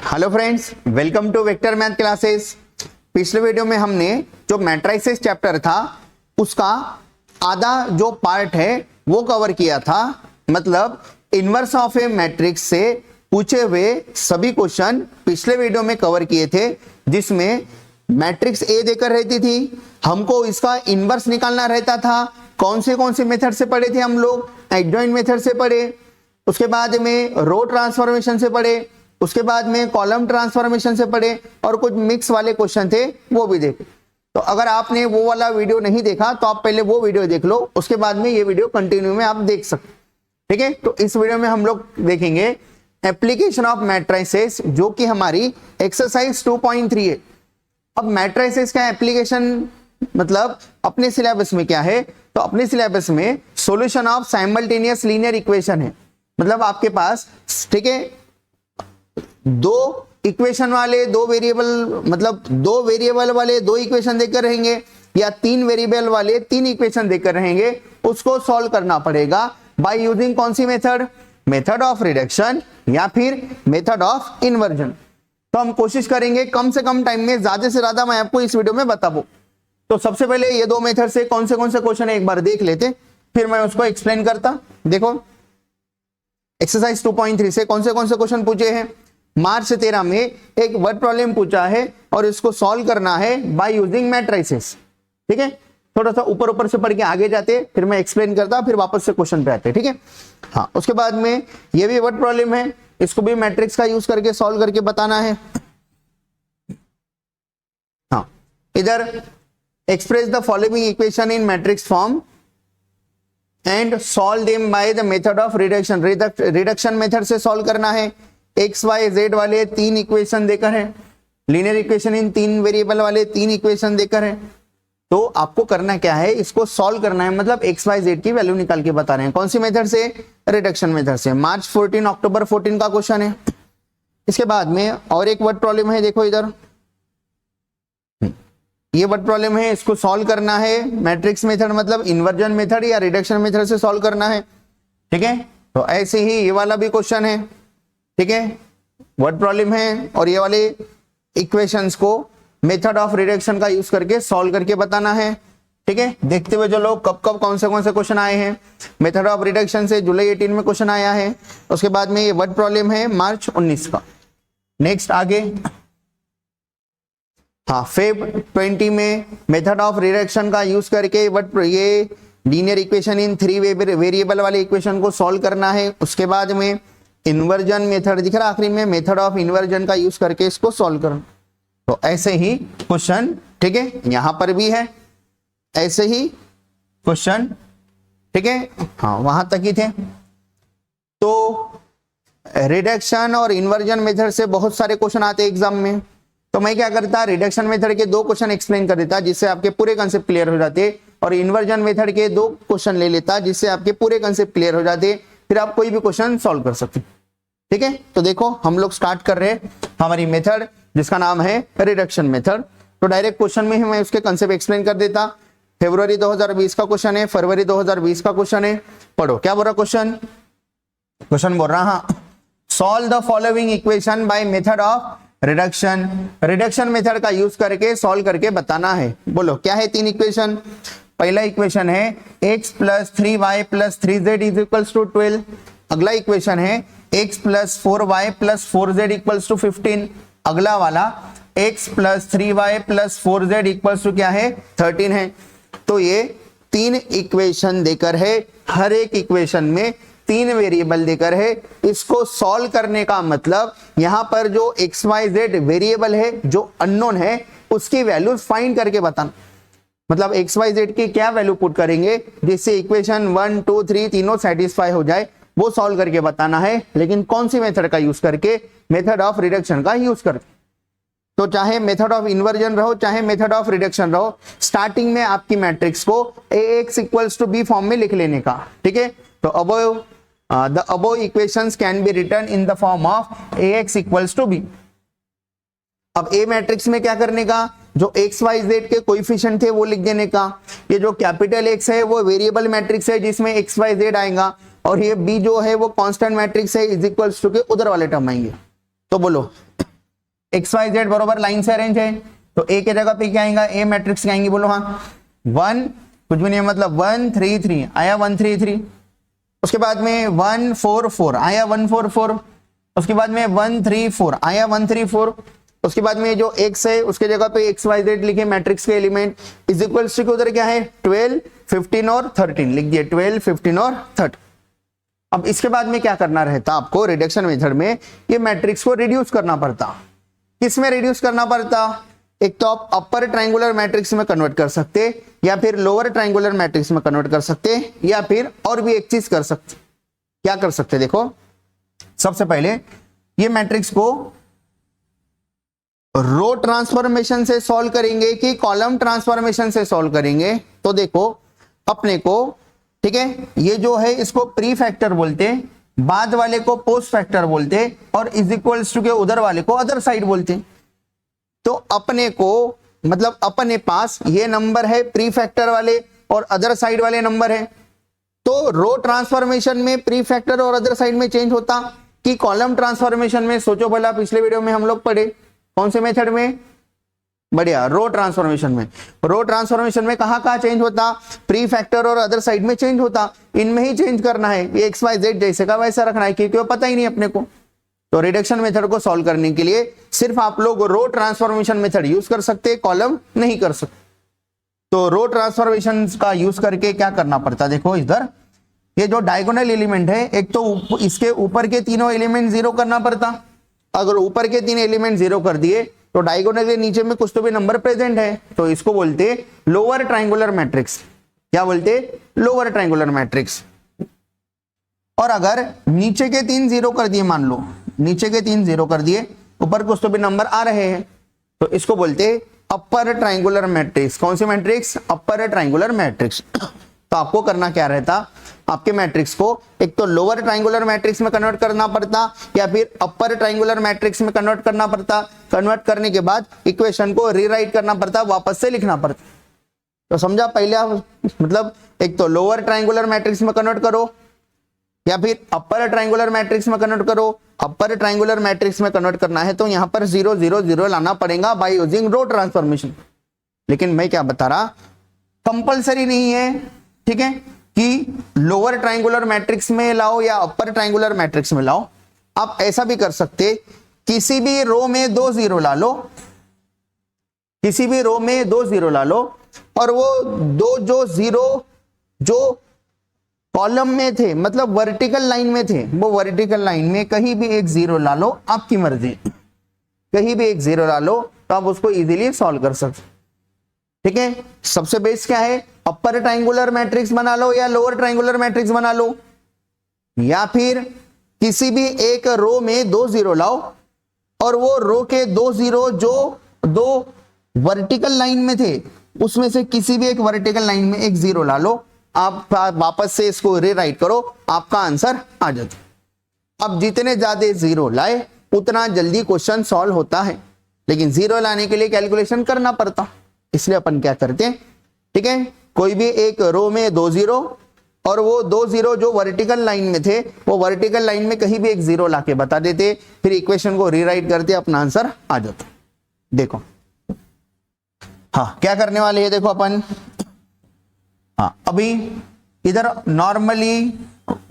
Hello friends, welcome to vector math classes. पिछले video में हमने जो मैट्रिसेस चैप्टर था उसका आधा जो पार्ट है वो कवर किया था। मतलब इनवर्स ऑफ ए मैट्रिक्स से पूछे हुए सभी क्वेश्चन पिछले वीडियो में कवर किए थे, जिसमें मैट्रिक्स ए देकर रहती थी, हमको इसका इनवर्स निकालना रहता था। कौन से मेथड से पढ़े थे हम लोग? एडजॉइंट मेथड से पढ़े, उसके बाद में रो ट्रांसफॉर्मेशन से पढ़े, उसके बाद में कॉलम ट्रांसफॉर्मेशन से पढ़े और कुछ मिक्स वाले क्वेश्चन थे वो भी देखे। तो अगर आपने वो वाला वीडियो नहीं देखा तो आप पहले वो वीडियो देख लो, उसके बाद में ये वीडियो कंटिन्यू में आप देख सकते। ठीक है, तो इस वीडियो में हम लोग देखेंगे एप्लीकेशन ऑफ मैट्रिसेस, जो कि हमारी एक्सरसाइज 2.3 है। अब मैट्रिसेस का एप्लीकेशन मतलब अपने सिलेबस में क्या है? तो अपने सिलेबस में solution of simultaneous linear equation है। मतलब आपके पास, ठीक है, दो इक्वेशन वाले दो वेरिएबल वाले दो इक्वेशन देकर रहेंगे, या तीन वेरिएबल वाले तीन इक्वेशन देकर रहेंगे। उसको सॉल्व करना पड़ेगा बाय यूजिंग कौन सी मेथड? मेथड ऑफ रिडक्शन या फिर मेथड ऑफ इन्वर्जन। तो हम कोशिश करेंगे कम से कम टाइम में ज्यादा से ज्यादा मैं आपको इस वीडियो में बता दूं। तो सबसे पहले ये दो मेथड से कौन से क्वेश्चन है एक बार देख लेते, फिर मैं उसको एक्सप्लेन करता। देखो, एक्सरसाइज 2.3 से कौन से क्वेश्चन पूछे हैं? मार्च 13 में एक वर्ड प्रॉब्लम पूछा है और इसको सॉल्व करना है बाय यूजिंग मैट्रिसेस। ठीक है, थोड़ा सा ऊपर से पढ़ के आगे जाते, फिर मैं एक्सप्लेन करता, फिर वापस से क्वेश्चन पे आते। ठीक है, हाँ, उसके बाद में ये भी वर्ड प्रॉब्लम है, इसको भी मैट्रिक्स का यूज करके सॉल्व करके बताना है। हाँ, इधर express the following equation in matrix form and solve them by the method of reduction. Reduction method से सॉल्व करना है। एक्स वाई जेड वाले तीन इक्वेशन देकर है, लीनियर इक्वेशन इन तीन वेरिएबल वाले तीन इक्वेशन देकर है। तो आपको करना क्या है? इसको सॉल्व करना है, मतलब एक्स वाई जेड की वैल्यू निकाल के बता रहे हैं। कौन सी मेथड से? रिडक्शन मेथड से। मार्च 14 अक्टूबर 14 का क्वेश्चन है। इसके बाद में और एक वर्ड प्रॉब्लम है, देखो इधर ये वर्ड प्रॉब्लम है, इसको सॉल्व करना है मैट्रिक्स मेथड मतलब इन्वर्जन मेथड या रिडक्शन मेथड से सॉल्व करना है। ठीक है, तो ऐसे ही ये वाला भी क्वेश्चन है। ठीक है, वर्ड प्रॉब्लम है और ये वाले इक्वेशंस को मेथड ऑफ रिडक्शन का यूज करके सॉल्व करके बताना है। ठीक है, देखते हुए चलो कब कौन से क्वेश्चन आए हैं। मेथड ऑफ रिडक्शन से जुलाई 18 में क्वेश्चन आया है। उसके बाद में ये वर्ड प्रॉब्लम है मार्च 19 का। नेक्स्ट आगे, हाँ, फेब 20 में मेथड ऑफ रिडक्शन का यूज करके ये linear equation in three variable वाले इक्वेशन को सॉल्व करना है। उसके बाद में इन्वर्जन मेथड दिख रहा आखिरी में, मेथड ऑफ इन्वर्जन का यूज करके इसको सॉल्व करना। तो ऐसे ही क्वेश्चन, ठीक है, यहां पर भी है ऐसे ही क्वेश्चन। ठीक है, हाँ, वहां तक ही थे। तो रिडक्शन और इन्वर्जन मेथड से बहुत सारे क्वेश्चन आते हैं एग्जाम में। तो मैं क्या करता, रिडक्शन मेथड के दो क्वेश्चन एक्सप्लेन कर देता जिससे आपके पूरे कंसेप्ट क्लियर हो जाते, और इन्वर्जन मेथड के दो क्वेश्चन ले लेता जिससे आपके पूरे कंसेप्ट क्लियर हो जाते, फिर आप कोई भी क्वेश्चन सॉल्व कर सकते। ठीक है, तो देखो हम लोग स्टार्ट कर रहे हैं हमारी मेथड जिसका नाम है रिडक्शन मेथड। तो डायरेक्ट क्वेश्चन में ही मैं उसके कंसेप्ट एक्सप्लेन कर देता। फरवरी 2020 का क्वेश्चन है, फरवरी 2020 का क्वेश्चन है। पढ़ो क्या बोल रहा क्वेश्चन बोल रहा, हाँ, solve the following equation by method of reduction. Reduction method का यूज करके सॉल्व करके बताना है। बोलो क्या है? तीन इक्वेशन। पहला इक्वेशन है x + 3y + 3z = 12। अगला इक्वेशन है x + 4y + 4z = 15। अगला वाला x + 3y + 4z क्या है? 13 है। तो ये तीन इक्वेशन देकर है, हर एक इक्वेशन में तीन वेरिएबल देकर है। इसको सॉल्व करने का मतलब यहां पर जो एक्स वाई जेड वेरिएबल है जो अननोन है उसकी वैल्यू फाइंड करके बताना। मतलब एक्स वाई जेड की क्या वैल्यू पुट करेंगे जिससे इक्वेशन 1 2 3 तीनों सेटिस्फाई हो जाए, वो सॉल्व करके बताना है। लेकिन कौन सी मेथड का यूज करके? मेथड ऑफ रिडक्शन का यूज करके। तो चाहे मेथड ऑफ इन्वर्जन रहो चाहे मेथड ऑफ रिडक्शन रहो, स्टार्टिंग में आपकी मैट्रिक्स को ax = b फॉर्म में लिख लेने का। ठीक है, तो अब the above equations can be written in the form of ax = b। अब a मैट्रिक्स में क्या करने का? जो x y z के कोएफिशिएंट थे वो लिख देने का। ये जो कैपिटल X है वो वेरिएबल मैट्रिक्स है जिसमें x y z आएगा, और ये b जो है वो कांस्टेंट मैट्रिक्स है इज इक्वल्स टू के उधर वाले टर्म आएंगे। तो बोलो एक्स वाई जेड बरोबर लाइन से अरेंज है, तो ए के जगह पे क्या आएगा, ए मैट्रिक्स क्या आएंगे बोलो, हाँ 1 कुछ भी नहीं मतलब 1 3 3 आया 1 3 3, उसके बाद में 1 4 4 आया 1 4 4, उसके बाद में 1 3 4 आया 1 3 4, उसके बाद में जो x है उसके जगह पे एक्स वाई जेड लिखे मैट्रिक्स के एलिमेंट इज इक्वल्स टू उधर क्या है 12 15 और 13 लिख दिए 12 15 और 13। अब इसके बाद में क्या करना रहता आपको रिडक्शन मेथड में, ये मैट्रिक्स को रिड्यूस करना पड़ता। किस में रिड्यूस करना पड़ता, एक तो आप अपर ट्रायंगुलर मैट्रिक्स में कन्वर्ट कर सकते, या फिर लोअर ट्रायंगुलर मैट्रिक्स में कन्वर्ट कर सकते, या फिर और भी एक चीज कर सकते। क्या कर सकते देखो, सबसे पहले ये मैट्रिक्स को रो ट्रांसफॉर्मेशन से सॉल्व करेंगे कि कॉलम ट्रांसफॉर्मेशन से सॉल्व करेंगे। तो देखो अपने को, ठीक है, ये जो है इसको प्री फैक्टर बोलते, बाद वाले को पोस्ट फैक्टर बोलते, और इज इक्वल्स टू के उधर वाले को अदर साइड बोलते। तो अपने को मतलब अपने पास ये नंबर है प्री फैक्टर वाले और अदर साइड वाले नंबर है, तो रो ट्रांसफॉर्मेशन में प्री फैक्टर और अदर साइड में चेंज होता कि कॉलम ट्रांसफॉर्मेशन में। सोचो भला, पिछले वीडियो में हम लोग पढ़े कौन से मेथड में, बढ़िया, रो ट्रांसफॉर्मेशन में। रो ट्रांसफॉर्मेशन में कहां चेंज होता, प्री फैक्टर और अदर साइड में चेंज होता, इनमें ही चेंज करना है, ये एक्स वाई जेड जैसे का वैसा रखना है, क्योंकि वो पता ही नहीं अपने को। तो रिडक्शन मेथड को सॉल्व करने के लिए सिर्फ आप लोग रो ट्रांसफॉर्मेशन मेथड यूज कर सकते, कॉलम नहीं कर सकते। तो रो ट्रांसफॉर्मेशन का यूज करके क्या करना पड़ता, देखो इधर ये जो डायगोनल एलिमेंट है, एक तो इसके ऊपर के तीनों एलिमेंट जीरो करना पड़ता। अगर ऊपर के तीन एलिमेंट जीरो कर दिए तो डायगोनल के नीचे में कुछ तो भी नंबर प्रेजेंट है, तो इसको बोलते लोअर ट्रायंगुलर मैट्रिक्स। क्या बोलते, लोअर ट्रायंगुलर मैट्रिक्स। और अगर नीचे के तीन जीरो कर दिए, मान लो नीचे के तीन जीरो कर दिए, ऊपर कुछ तो भी नंबर आ रहे हैं, तो इसको बोलते अपर ट्रायंगुलर मैट्रिक्स। कौन सी मैट्रिक्स, अपर ट्रायंगुलर मैट्रिक्स। तो आपको करना क्या रहता, आपके मैट्रिक्स को एक तो लोअर ट्रायंगुलर मैट्रिक्स में कन्वर्ट करना पड़ता, या फिर अपर ट्रायंगुलर मैट्रिक्स में कन्वर्ट करना पड़ता। कन्वर्ट करने के बाद इक्वेशन को रीराइट करना पड़ता, वापस से लिखना पड़ता। तो समझा, पहले आप मतलब एक तो लोअर ट्रायंगुलर मैट्रिक्स में कन्वर्ट करो, या फिर अपर ट्रायंगुलर मैट्रिक्स में कन्वर्ट करो। अपर ट्रायंगुलर मैट्रिक्स में कन्वर्ट करना है तो यहां पर 0 0 0 लाना पड़ेगा बाय यूजिंग रो ट्रांसफॉर्मेशन। लेकिन मैं क्या बता रहा, कंपलसरी नहीं है, ठीक है, कि लोअर ट्रायंगुलर मैट्रिक्स में लाओ या अपर ट्रायंगुलर मैट्रिक्स में लाओ। आप ऐसा भी कर सकते, किसी भी रो में 2 0 ला लो, किसी भी रो में 2 0 ला लो, और वो दो जो जीरो जो कॉलम में थे, मतलब वर्टिकल लाइन में थे, वो वर्टिकल लाइन में कहीं भी एक जीरो ला लो, आपकी मर्जी, कहीं भी एक जीरो ला लो, तो आप उसको इजीली सॉल्व कर सकते। ठीक है, सबसे बेस्ट क्या है, अपर ट्रायंगुलर मैट्रिक्स बना लो या लोअर ट्रायंगुलर मैट्रिक्स बना लो, या फिर किसी भी एक रो में 2 0 लाओ, और वो रो के 2 0 जो दो वर्टिकल लाइन में थे उसमें से किसी भी एक वर्टिकल लाइन में एक जीरो ला लो। आप वापस से इसको रीराइट करो, आपका आंसर आ जाता। अब जितने ज्यादा जीरो लाए उतना जल्दी क्वेश्चन सॉल्व होता है, लेकिन जीरो लाने के लिए कैलकुलेशन करना पड़ता, इसलिए अपन क्या करते हैं, ठीक है, कोई भी एक रो में 2 0 और वो 2 0 जो वर्टिकल लाइन में थे वो वर्टिकल लाइन में कहीं भी एक जीरो लाके बता देते, फिर इक्वेशन को रीराइट करते, अपना आंसर आ जाता। देखो हाँ क्या करने वाले हैं, देखो अपन, हाँ अभी इधर नॉर्मली,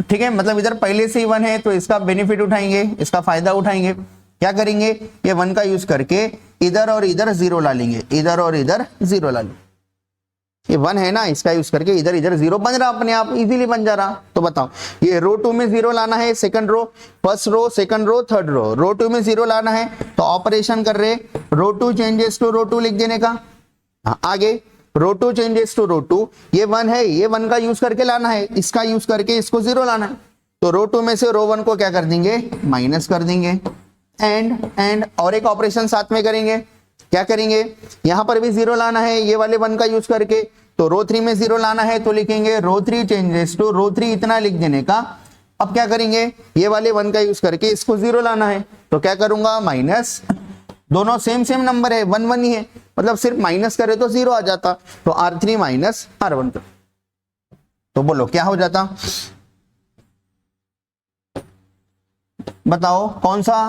ठीक है, मतलब इधर पहले से ही 1 है तो इसका बेनिफिट उठाएंगे, इसका फायदा उठाएंगे। क्या करेंगे, ये 1 का यूज करके इधर और इधर जीरो ला लेंगे, इधर और इधर जीरो ला लेंगे। ये 1 है ना, इसका यूज करके इधर इधर जीरो बन रहा, अपने आप इजीली बन जा रहा। तो बताओ, ये रो 2 में जीरो लाना है, second row, first row, second row, third row, row 2 में जीरो लाना है, तो ऑपरेशन कर रहे, रो 2 चेंजेस टू रो 2 लिख देने का। आगे रो 2 चेंजेस टू रो 2, ये 1 है, ये 1 का यूज करके लाना है, इसका यूज करके इसको जीरो लाना है, तो रो 2 में से रो 1 को क्या कर देंगे, माइनस कर देंगे। एंड और एक ऑपरेशन साथ में करेंगे, क्या करेंगे, यहां पर भी जीरो लाना है, ये वाले 1 का यूज करके, तो रो 3 में जीरो लाना है, तो लिखेंगे रो 3 चेंजेस टू रो 3, इतना लिख देने का। अब क्या करेंगे, ये वाले 1 का यूज करके इसको जीरो लाना है, तो क्या करूंगा, माइनस, दोनों सेम नंबर है, 1 1 ही है, मतलब सिर्फ माइनस करे तो जीरो आ जाता, तो R3 माइनस R1, तो बोलो क्या हो जाता, बताओ कौन सा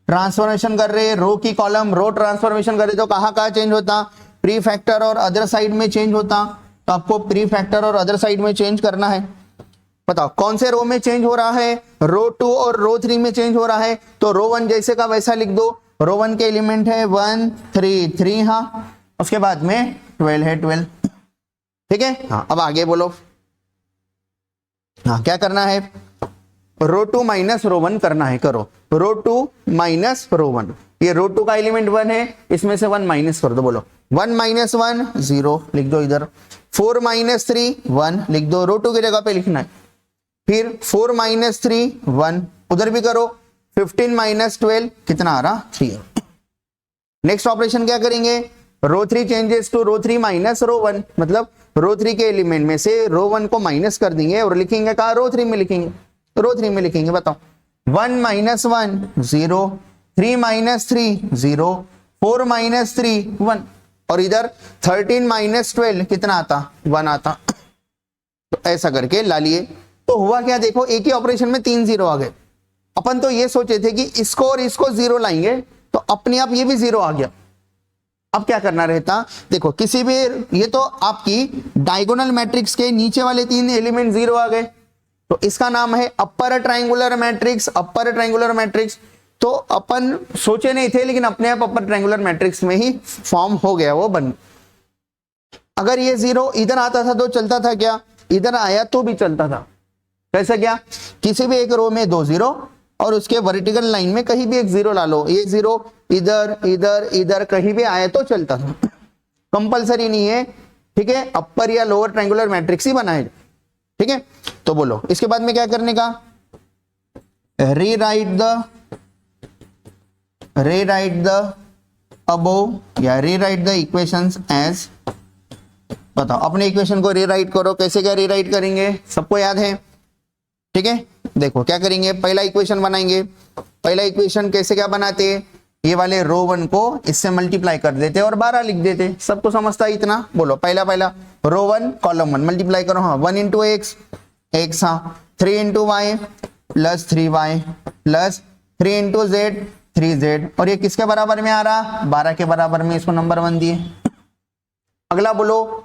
ट्रांसफॉर्मेशन कर रहे, रो की कॉलम रो ट्रांसफॉर्मेशन कर रहे, तो कहाँ कहाँ चेंज होता, प्री फैक्टर और अदर साइड में चेंज होता। तो आपको प्री फैक्टर और अदर साइड में चेंज करना है। बताओ कौन से रो में चेंज हो रहा है, रो 2 और रो 3 में चेंज हो रहा है। तो रो 1 जैसे का वैसा लिख दो, रो 1 के एलिमेंट है 1 3 3, हाँ, उसके बाद में 12 है 12, ठीक है। हाँ अब आगे बोलो, हाँ क्या करना है, रो 2 माइनस रो 1 करना है, करो रो 2 माइनस रो 1, ये रो 2 का एलिमेंट 1 है, इसमें से 1 माइनस कर दो, बोलो 1 माइनस 1 0 लिख दो इधर, 4 माइनस 3 1 लिख दो, रो 2 की जगह पे लिखना है। फिर 4 माइनस 3 1 उधर भी करो, 15 माइनस 12 कितना आ रहा 3। नेक्स्ट ऑपरेशन क्या करेंगे, row 3 changes to row 3 minus row 1, मतलब रो 3 के एलिमेंट में से रो 1 को माइनस कर देंगे और लिखेंगे कहा, रो 3 में लिखेंगे, रो 3 में लिखेंगे। बताओ 1 माइनस 1 0, 3 माइनस 3 0, 4 माइनस 3 1, और इधर 13 माइनस 12 कितना आता 1 आता। तो ऐसा करके ला लिए। तो हुआ क्या, देखो एक ही ऑपरेशन में 3 0 आ गए। अपन तो ये सोचे थे कि इसको और इसको 0 लाएंगे तो अपने आप ये भी 0 आ गया। अब क्या करना रहता, देखो किसी भी, ये तो आपकी डायगोनल मैट्रिक्स के नीचे वाले 3 एलिमेंट 0 आ गए, तो इसका नाम है अपर triangular matrix. Upper triangular matrix तो अपन सोचे नहीं थे, लेकिन अपने आप अपर ट्रायंगुलर मैट्रिक्स में ही फॉर्म हो गया, वो बन। अगर ये 0 इधर आता था तो चलता था क्या, इधर आया तो भी चलता था। कैसे क्या, किसी भी एक रो में 2 0 और उसके वर्टिकल लाइन में कहीं भी एक 0 ला लो, ये 0 इधर इधर इधर कहीं भी आया तो चलता था, कंपलसरी नहीं है, ठीक है। अपर या लोअर ट्रायंगुलर मैट्रिक्स ही बनाए, ठीक है। तो बोलो इसके बाद में क्या करने का, रीराइट द अबोव या रीराइट द इक्वेशंस एज। बताओ अपने इक्वेशन को रीराइट करो, कैसे क्या रीराइट करेंगे, सबको याद है, ठीक है। देखो क्या करेंगे, पहला इक्वेशन बनाएंगे। पहला इक्वेशन कैसे क्या बनाते, ये वाले रो 1 को इससे मल्टीप्लाई कर देते और 12 लिख देते, सबको समझता है इतना। बोलो पहला रो 1 कॉलम 1 मल्टीप्लाई करो, हाँ 1 इंटू एक्स, हाँ 3 into y plus 3y plus 3 into z 3z, और ये किसके बराबर में आ रहा, 12 के बराबर में, इसको नंबर 1 दिए। अगला बोलो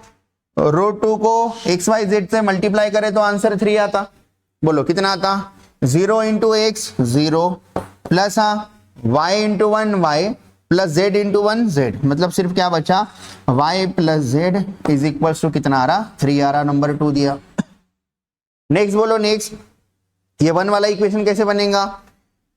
रो 2 को एक्स वाई जेड से मल्टीप्लाई करे तो आंसर 3 आता। बोलो कितना आता, 0 into x 0 plus y into 1 y plus z into 1 z, मतलब सिर्फ क्या बचा, y plus z is equal to कितना आ रहा 3 आ रहा, नंबर 2 दिया। नेक्स्ट बोलो, नेक्स्ट ये 1 वाला इक्वेशन कैसे बनेगा,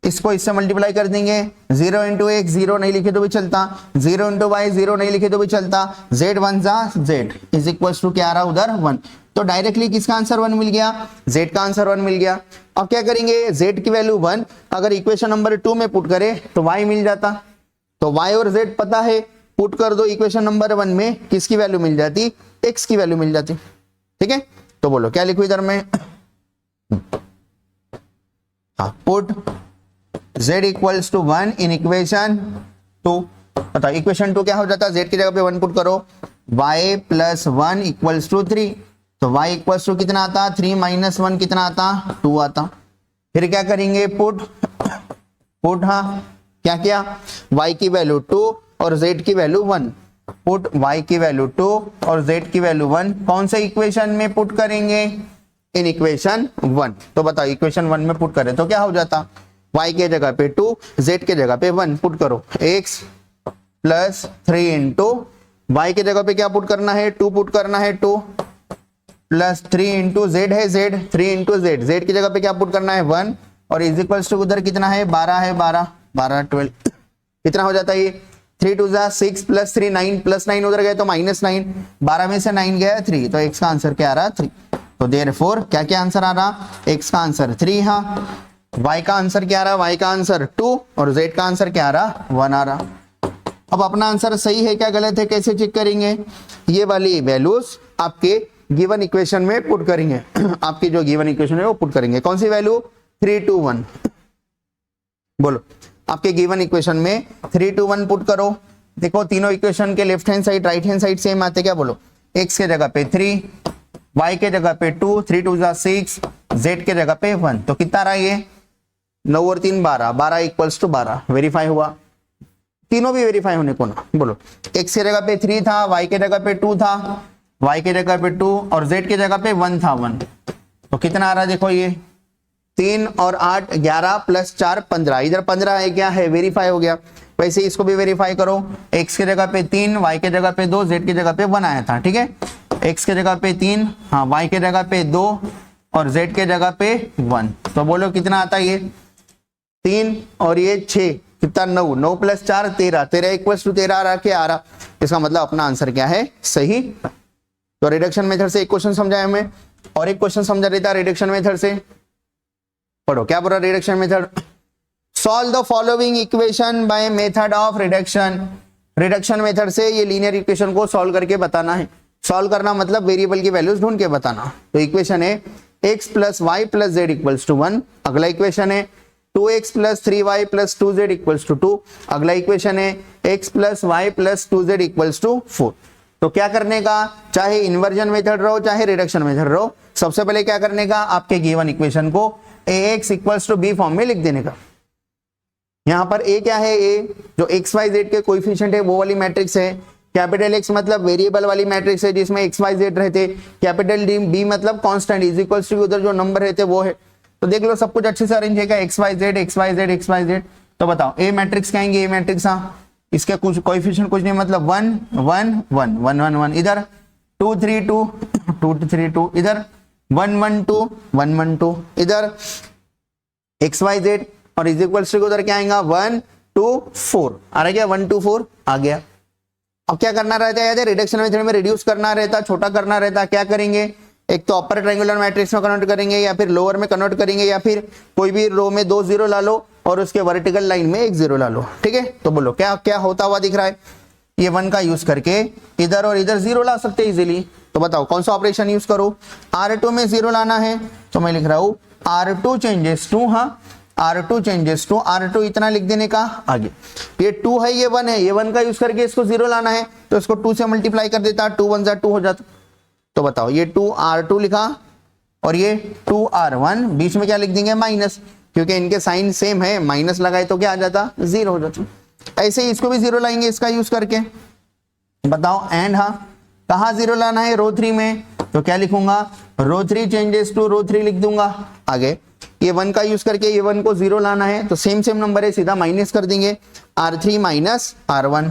इसको इससे मल्टीप्लाई कर देंगे, 0 इंटू एक्स 0 नहीं लिखे तो भी चलता, 0 इंटू वाई 0 नहीं लिखे तो भी चलता, z 1 जा z इज इक्वल टू क्या आ रहा उधर 1। तो डायरेक्टली किसका आंसर 1 मिल गया, z का आंसर 1 मिल गया। अब क्या करेंगे, z की वैल्यू 1 अगर इक्वेशन नंबर 2 में पुट करे तो y मिल जाता, तो y और z पता है, पुट कर दो इक्वेशन नंबर 1 में, किसकी वैल्यू मिल जाती, x की वैल्यू मिल जाती, ठीक है। तो बोलो क्या लिखो इधर में, put z equals to 1 in equation 2। बताओ इक्वेशन 2 क्या हो जाता, z की जगह पे 1 पुट करो, y प्लस 1 इक्वल्स टू 3, तो y इक्वल्स टू कितना आता, 3 माइनस 1 कितना आता 2 आता। फिर क्या करेंगे, पुट हाँ क्या किया, y की वैल्यू 2 और z की वैल्यू 1, पुट y की वैल्यू 2 और z की वैल्यू 1 कौन से इक्वेशन में पुट करेंगे, इन इक्वेशन 1। तो बताओ इक्वेशन 1 में पुट करें तो क्या हो जाता, y के जगह पे 2 z के जगह पे 1 पुट करो, x प्लस 3 इंटू y के जगह पे क्या पुट करना है, 2 पुट करना है, 2 प्लस 3 इंटू जेड है, z 3 इंटू जेड, z की जगह पे क्या पुट करना है 1, और इज इक्वल्स टू उधर कितना है 12 है, 12 12 कितना हो जाता है ये, 3 2 जा 6 प्लस 3 9 प्लस 9 उधर गए तो माइनस 9, 12 में से 9 गया 3, तो x का आंसर क्या आ रहा 3। तो देयरफॉर क्या क्या आंसर आ रहा, x का आंसर 3, हाँ y का आंसर क्या आ रहा, y का आंसर 2 और z का आंसर क्या आ रहा 1 आ रहा। अब अपना आंसर सही है क्या गलत है कैसे चेक करेंगे, ये वाली वैल्यूज आपके गिवन इक्वेशन में पुट करेंगे आपकी जो गिवन इक्वेशन है वो पुट करेंगे, कौन सी वैल्यू 3 2 1, बोलो आपके गिवन इक्वेशन में 3 2 1 पुट करो। देखो तीनों इक्वेशन के left hand side right hand side same आते, क्या बोलो, x के जगह पे 3, y के जगह पे 2, 3 2 जा 6, z के जगह पे 1, तो कितना रहा ये 9 और 3 12, 12 इक्वल्स टू 12, वेरीफाई हुआ, तीनों भी वेरीफाई होने को ना। बोलो x की जगह पे 3 था, y की जगह पे 2 था, y की जगह पे 2 और z की जगह पे 1 था 1, तो कितना आ रहा है देखो, ये 3 और 8 11 प्लस 4 15, इधर 15 है, क्या है वेरीफाई हो गया। वैसे इसको भी वेरीफाई करो, x की जगह पे 3, y की जगह पे 2, z की जगह पे 1 आया था, ठीक है। x की जगह पे 3, हाँ y की जगह पे 2 और z की जगह पे 1, तो बोलो कितना आता है ये 3 और ये 6, कितना 9, 9 प्लस 4 13, 13 इक्वल्स टू 13 आ रहा, क्या आ रहा, इसका मतलब अपना आंसर क्या है, सही। तो रिडक्शन मेथड से एक क्वेश्चन समझाया हमें, और एक क्वेश्चन समझा देता रिडक्शन मेथड से, पढ़ो क्या बोला reduction method. Solve the following equation by method of reduction. Reduction method से ये लीनियर इक्वेशन को सॉल्व करके बताना है। सॉल्व करना मतलब वेरिएबल की वैल्यूज ढूंढ के बताना। तो इक्वेशन है x plus y plus z equals to 1, अगला इक्वेशन है 2x plus 3y plus 2z equals to 2, अगला इक्वेशन है x plus y plus 2z equals to 4। तो क्या करने का, चाहे इन्वर्जन मेथड रहो चाहे रिडक्शन मेथड रहो, सबसे पहले क्या करने का, आपके गिवन इक्वेशन को ax equals to b form में लिख देने का। यहाँ पर a क्या है, a जो x y z के कोएफिशिएंट है वो वाली मैट्रिक्स है, कैपिटल X मतलब वेरिएबल वाली मैट्रिक्स है जिसमें x y z रहते, कैपिटल D B मतलब कांस्टेंट इज इक्वल्स टू उधर जो नंबर रहते वो है। तो देख लो सब कुछ अच्छे से अरेंज है क्या, x y z x y z x y z। तो बताओ a मैट्रिक्स क्या आएंगे, a मैट्रिक्स, हाँ इसके कुछ कोएफिशिएंट कुछ नहीं, मतलब 1 1 1 1 1 1, इधर 2 3 2 2 3 2, इधर 1 1 2 1 1 2, इधर x y z और इज इक्वल्स टू उधर क्या आएगा 1 2 4, आ रहा क्या 1 2 4 आ गया। अब क्या करना रहता है, रिडक्शन मेथड में रिड्यूस करना रहता, छोटा करना रहता, क्या करेंगे, एक तो अपर ट्रायंगुलर मैट्रिक्स में कन्वर्ट करेंगे या फिर लोअर में कन्वर्ट करेंगे, या फिर कोई भी रो में 2 0 ला लो और उसके वर्टिकल लाइन में 1 0 ला लो, ठीक है। तो बोलो क्या क्या होता हुआ दिख रहा है, ये 1 का यूज करके इधर और इधर 0 ला सकते इजीली। तो बताओ कौन सा ऑपरेशन यूज करो, R2 में 0 लाना है तो मैं लिख रहा हूं R2 चेंजेस टू, हाँ R2 चेंजेस टू, R2 इतना लिख देने का, आगे ये 2 है ये 1 है, ये 1 का यूज करके इसको 0 लाना है तो इसको 2 से मल्टीप्लाई कर देता, 2 1 2 हो जाता। तो बताओ ये 2 R2 लिखा और ये 2 R1, बीच में क्या लिख देंगे माइनस, क्योंकि इनके साइन सेम है, माइनस लगाए तो क्या आ जाता 0 हो जाता। ऐसे ही इसको भी 0 लाएंगे इसका यूज करके। बताओ एंड, हाँ कहाँ 0 लाना है, रो 3 में, तो क्या लिखूंगा रो 3 चेंजेस टू रो 3 लिख दूंगा। आगे ये 1 का यूज करके ये 1 को 0 लाना है तो सेम सेम नंबर है, सीधा माइनस कर देंगे R3 माइनस R1।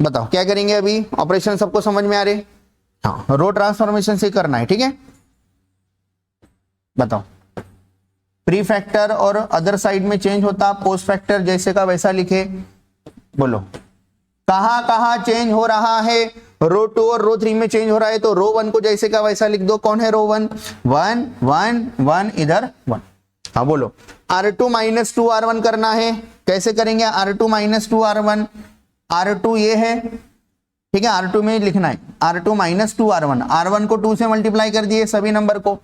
बताओ क्या करेंगे, अभी ऑपरेशन सबको समझ में आ रहे, हाँ रो ट्रांसफॉर्मेशन से करना है, ठीक है। बताओ प्री फैक्टर और अदर साइड में चेंज होता, पोस्ट फैक्टर जैसे का वैसा लिखे। बोलो कहाँ कहाँ चेंज हो रहा है, रो 2 और रो 3 में चेंज हो रहा है तो रो 1 को जैसे का वैसा लिख दो। कौन है रो 1 1 1 1, इधर 1। हाँ बोलो R2 माइनस 2 R1 करना है, कैसे करेंगे R2 माइनस 2 R1, R2 ये है, ठीक है, R2 में लिखना है R2 माइनस 2 R1, R1 को 2 से मल्टीप्लाई कर दिए सभी नंबर को,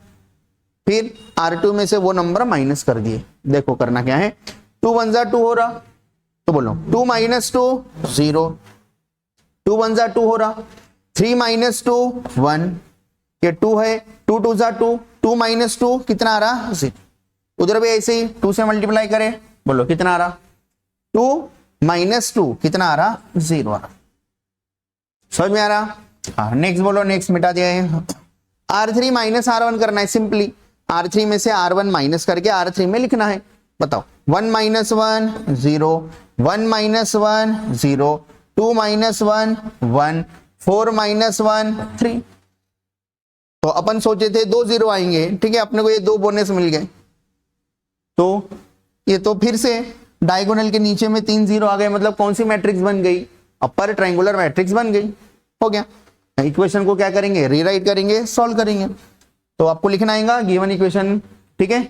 फिर R2 में से वो नंबर माइनस कर दिए। देखो करना क्या है, 2 1 2 हो रहा, तो बोलो 2 माइनस 2 0, 2 1 2 हो रहा, 3 माइनस 2 1, ये 2 है, 2 2 2, 2 माइनस 2 कितना आ रहा 0, उधर भी ऐसे ही 2 से मल्टीप्लाई करें, बोलो कितना आ रहा 2 माइनस 2 कितना आ रहा 0 आ रहा। समझ में आ रहा, हाँ नेक्स्ट बोलो, नेक्स्ट मिटा दिया है। R3 माइनस R1 करना है, सिंपली R3 में से R1 माइनस करके R3 में लिखना है। बताओ 1 माइनस 1 0, 1 माइनस 1 0, 2 माइनस 1 1, 4 माइनस 1 3। तो अपन सोचे थे 2 0 आएंगे, ठीक है, अपने को ये 2 बोनस मिल गए, तो ये तो फिर से डायगोनल के नीचे में 3 0 आ गए, मतलब कौन सी मैट्रिक्स बन गई, अपर ट्रायंगुलर मैट्रिक्स बन गई, हो गया। इक्वेशन को क्या करेंगे, रीराइट करेंगे, सॉल्व करेंगे। तो आपको लिखना आएगा गिवन इक्वेशन, ठीक है।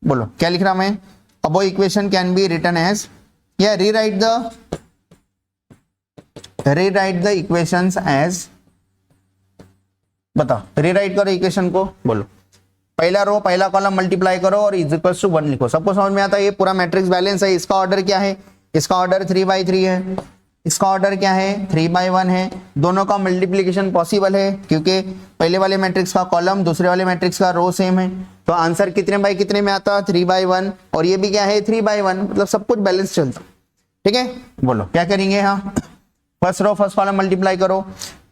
बोलो क्या लिख रहा मैं, अब equation can be written as, या रीराइट द इक्वेशंस एज, बताओ रीराइट करो इक्वेशन को। बोलो पहला रो पहला कॉलम मल्टीप्लाई करो और इज इक्वल्स टू 1 लिखो, सबको समझ में आता है। ये पूरा मैट्रिक्स बैलेंस है, इसका ऑर्डर क्या है, इसका ऑर्डर 3/3 है, इसका ऑर्डर क्या है 3/1 है। दोनों का मल्टीप्लिकेशन पॉसिबल है क्योंकि पहले वाले मैट्रिक्स का कॉलम दूसरे वाले मैट्रिक्स का रो सेम है, तो आंसर कितने बाई कितने में आता, 3/1, और ये भी क्या है 3/1, मतलब सब कुछ बैलेंस चलता। ठीक है, बोलो क्या करेंगे। हाँ, first row first column multiply करो,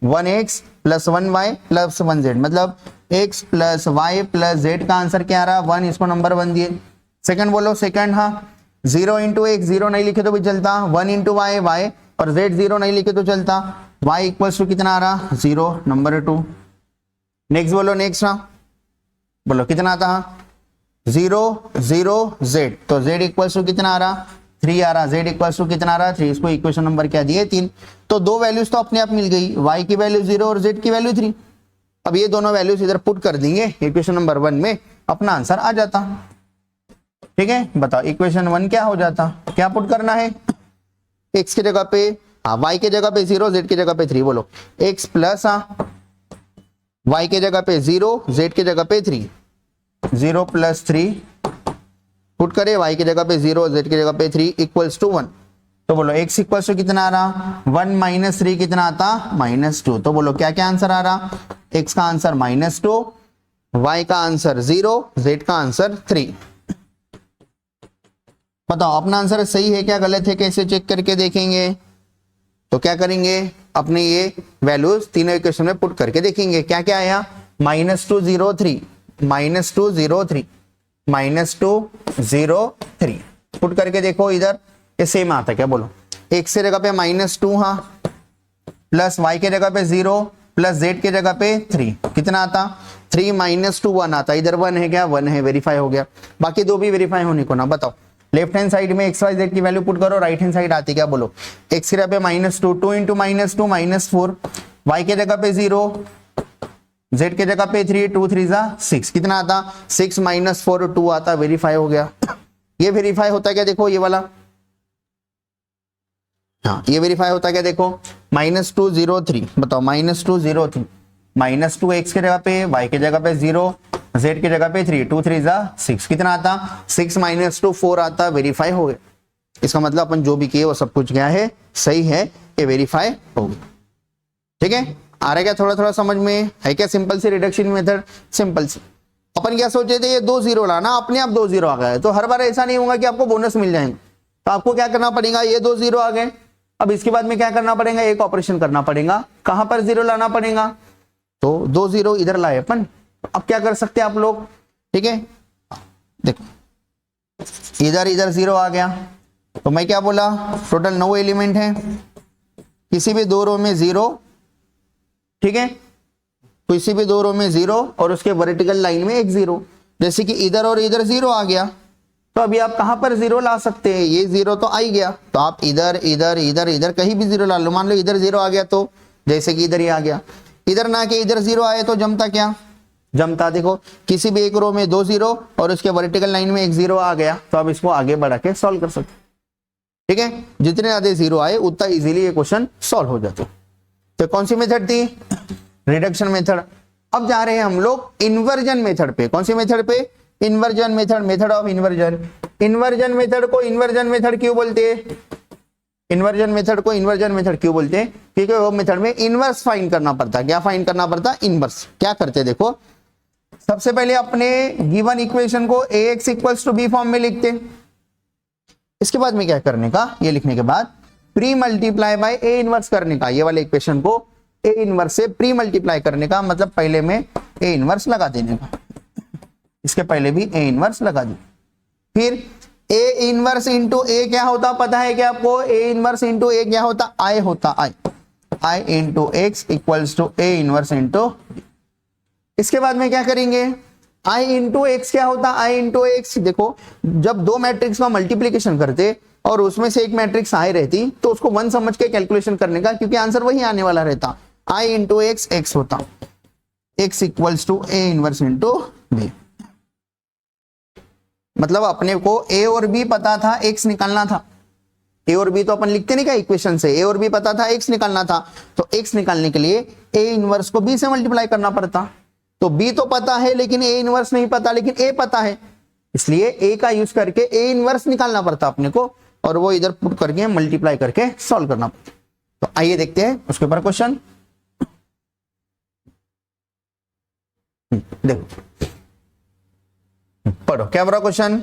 1x + 1y + 1z, मतलब x + y + z का आंसर क्या आ रहा, 1, इसको नंबर 1 दिए। सेकंड बोलो, सेकंड, हाँ 0 × x, 0 नहीं लिखे तो भी चलता, 1 × y, y, और z 0 नहीं लिखे तो चलता, y = कितना आ रहा, 0, नंबर 2। नेक्स्ट बोलो, नेक्स्ट, हाँ बोलो कितना आता, 0 0 z, तो z = कितना आ रहा, 3 आ रहा, z = कितना आ रहा, 3, इसको इक्वेशन नंबर क्या दिए, 3। तो दो वैल्यूज तो अपने आप मिल गई, y की वैल्यू 0 और z की वैल्यू 3। अब ये दोनों वैल्यूज इधर पुट कर देंगे इक्वेशन नंबर 1 में, अपना आंसर आ जाता। ठीक है, बताओ इक्वेशन 1 क्या हो जाता, क्या पुट करना है, x की जगह पे, y की जगह पे 0, z की जगह पे 3, बोलो x प्लस y की जगह पे 0, z की जगह पे 3, 0 + 3 पुट करे, y की जगह पे 0, z की जगह पे 3 = 1। तो बोलो x = कितना आ रहा, 1 - 3 कितना आता, -2। तो बोलो क्या क्या आंसर आ रहा, x का आंसर -2, y का आंसर 0, z का आंसर 3। बताओ अपना आंसर सही है क्या गलत है, कैसे चेक करके देखेंगे। तो क्या करेंगे, अपने ये वैल्यूज तीनों इक्वेशन में पुट करके देखेंगे, क्या क्या आया, -203, -203, -203 पुट करके देखो, इधर ये सेम आता क्या, बोलो x की जगह पे -2, हाँ, प्लस y की जगह पे 0 प्लस z की जगह पे 3, कितना आता, 3 - 2 1 आता, इधर 1 है क्या, 1 है, वेरीफाई हो गया। बाकी दो भी वेरीफाई होने को ना। बताओ लेफ्ट हैंड साइड में x y z की वैल्यू पुट करो, राइट हैंड साइड आती क्या, बोलो x की जगह पे -2, 2 × -2 -4, y की जगह पे 0, z की जगह पे 3, 2 3 6, कितना आता, 6 - 4 2 आता, वेरीफाई हो गया। ये वेरीफाई होता क्या, देखो ये वाला, हाँ ये वेरीफाई होता क्या, देखो -203, बताओ -203, -2 x की जगह पे, y की जगह पे 0, z की जगह पे 3, 2 3 6, कितना आता, 6 - 2 4 आता, वेरीफाई हो गया। इसका मतलब अपन जो भी किए वो सब कुछ क्या है, सही है, ये वेरीफाई हो गया। ठीक है, आ रहा है क्या थोड़ा थोड़ा समझ में, है क्या सिंपल सी रिडक्शन मेथड, सिंपल सी। अपन क्या सोचे थे, ये 2 0 लाना, अपने आप 2 0 आ गए। तो हर बार ऐसा नहीं होगा कि आपको बोनस मिल जाएंगे, तो आपको क्या करना पड़ेगा, ये 2 0 आ गए, अब इसके बाद में क्या करना पड़ेगा, एक ऑपरेशन करना पड़ेगा, कहां पर 0 लाना पड़ेगा, तो 2 0 इधर लाए अपन। अब क्या कर सकते हैं आप लोग, ठीक है, देखो इधर इधर 0 आ गया, तो मैं क्या बोला, टोटल 9 एलिमेंट है, किसी भी दो रो में 0, ठीक है, किसी भी दो रो में 0 और उसके वर्टिकल लाइन में एक 0, जैसे कि इधर और इधर 0 आ गया, तो अभी आप कहां पर 0 ला सकते हैं, ये 0 तो आ ही गया, तो आप इधर इधर इधर इधर कहीं भी 0 ला लो। मान लो इधर 0 आ गया, तो जैसे कि इधर ही आ गया, इधर ना के इधर 0 आए तो जमता क्या, जमता, देखो किसी भी एक रो में 2 0 और उसके वर्टिकल लाइन में एक 0 आ गया, तो आप इसको आगे बढ़ा के सॉल्व कर सकते। ठीक है, जितने ज्यादा 0 आए उतना इजीली ये क्वेश्चन सॉल्व हो जाता। तो कौन सी मेथड थी, रिडक्शन मेथड। अब जा रहे हैं हम लोग इन्वर्जन मेथड पे। कौन सी मेथड पे, inversion method, method of inversion. Inversion method को इन्वर्जन मेथड क्यों बोलते हैं, इन्वर्जन मेथड को इन्वर्जन मेथड क्यों बोलते हैं, क्योंकि वो मेथड में इनवर्स फाइंड करना पड़ता है। क्या फाइंड करना पड़ता है, इनवर्स। क्या करते हैं, देखो सबसे पहले अपने गिवन इक्वेशन को ax = b फॉर्म में लिखते हैं। इसके बाद में क्या करने का, ये लिखने के बाद pre multiply by a inverse करने का, ये वाले इक्वेशन को a इनवर्स से प्री मल्टीप्लाई करने का, मतलब पहले में a इनवर्स लगा देने का, इसके पहले भी a इनवर्स लगा दी। फिर a इनवर्स इंटू a क्या होता पता है क्या आपको, a इनवर्स इंटू a क्या होता, i होता, i into x equals to a inverse into. इसके बाद में क्या करेंगे, i इंटू एक्स क्या होता, i इंटू एक्स। देखो जब दो मैट्रिक्स का मल्टीप्लीकेशन करते और उसमें से एक मैट्रिक्स आई रहती तो उसको 1 समझ के कैलकुलेशन करने का, क्योंकि आंसर वही आने वाला रहता। i इंटू एक्स एक्स होता, x equals to a inverse into b। मतलब अपने को a और b पता था, x निकालना था। a और b तो अपन लिखते नहीं क्या इक्वेशन से, a और b पता था, x निकालना था, तो x निकालने के लिए a इनवर्स को b से मल्टीप्लाई करना पड़ता। तो b तो पता है लेकिन a इनवर्स नहीं पता, लेकिन a पता है, इसलिए a का यूज करके a इनवर्स निकालना पड़ता अपने को, और वो इधर पुट करके मल्टीप्लाई करके सॉल्व करना पड़ता। तो आइए देखते हैं उसके ऊपर क्वेश्चन। देखो पढ़ो क्या बोला question,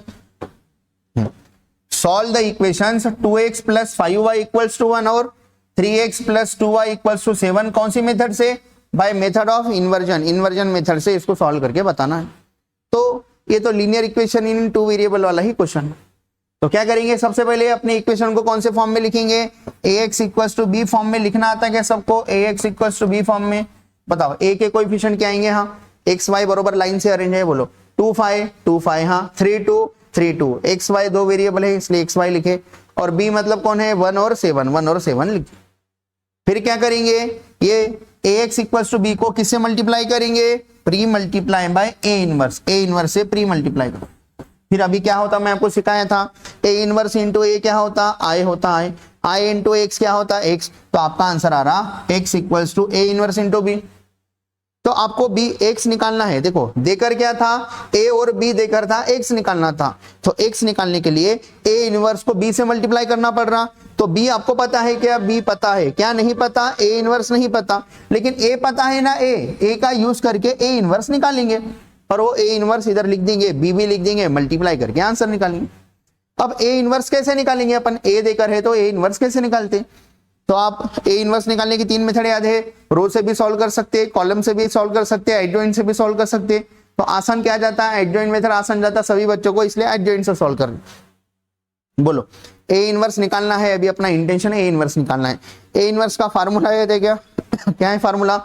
solve the equations 2x plus 5y equals to 1 और 3x plus 2y equals to 7 कौन सी मेथड से, by method of inversion, inversion method से इसको सॉल्व करके बताना है। तो ये तो लीनियर इक्वेशन इन 2 वेरिएबल वाला ही क्वेश्चन। तो क्या करेंगे, सबसे पहले अपने इक्वेशन को कौन से फॉर्म में लिखेंगे, ax equals to b form में लिखना आता है क्या सबको, ax equals to b form में। बताओ a के कोएफिशिएंट क्या आएंगे, हाँ x y बरोबर लाइन से अरेंज है, बोलो 2 5 2 5, हाँ 3 2 3 2, x y दो वेरिएबल है इसलिए x y लिखे, और b मतलब कौन है 1 और 7, 1 और 7 लिखे। फिर क्या करेंगे, ये ax इक्वल्स टू b को किससे मल्टीप्लाई करेंगे, pre multiply by a inverse से प्री मल्टीप्लाई करो। फिर अभी क्या होता मैं आपको सिखाया था, a इनवर्स इंटू a क्या होता, i होता है, i इंटू x क्या होता x, तो आपका आंसर आ रहा x equals to a inverse into b। तो आपको b x निकालना है, देखो देकर क्या था a और b देकर था x निकालना था, तो x निकालने के लिए a इनवर्स को b से मल्टीप्लाई करना पड़ रहा। तो b आपको पता है क्या, b पता है क्या, नहीं पता, a इनवर्स नहीं पता, लेकिन a पता है ना, a का यूज करके a इनवर्स निकालेंगे और वो a इनवर्स इधर लिख देंगे, b भी लिख देंगे, मल्टीप्लाई करके आंसर निकालेंगे। अब a इनवर्स कैसे निकालेंगे, अपन a देकर है तो a इनवर्स कैसे निकालते, तो आप a इनवर्स निकालने की 3 मेथड याद है, रो से भी सॉल्व कर सकते हैं, कॉलम से भी सॉल्व कर सकते हैं, एडजॉइंट से भी सॉल्व कर सकते हैं। तो आसान क्या जाता है, एडजॉइंट मेथड आसान जाता है सभी बच्चों को, इसलिए एडजॉइंट से सॉल्व करना। बोलो a इनवर्स निकालना है, अभी अपना इंटेंशन a इनवर्स निकालना है। a इनवर्स का फार्मूला है क्या क्या है formula,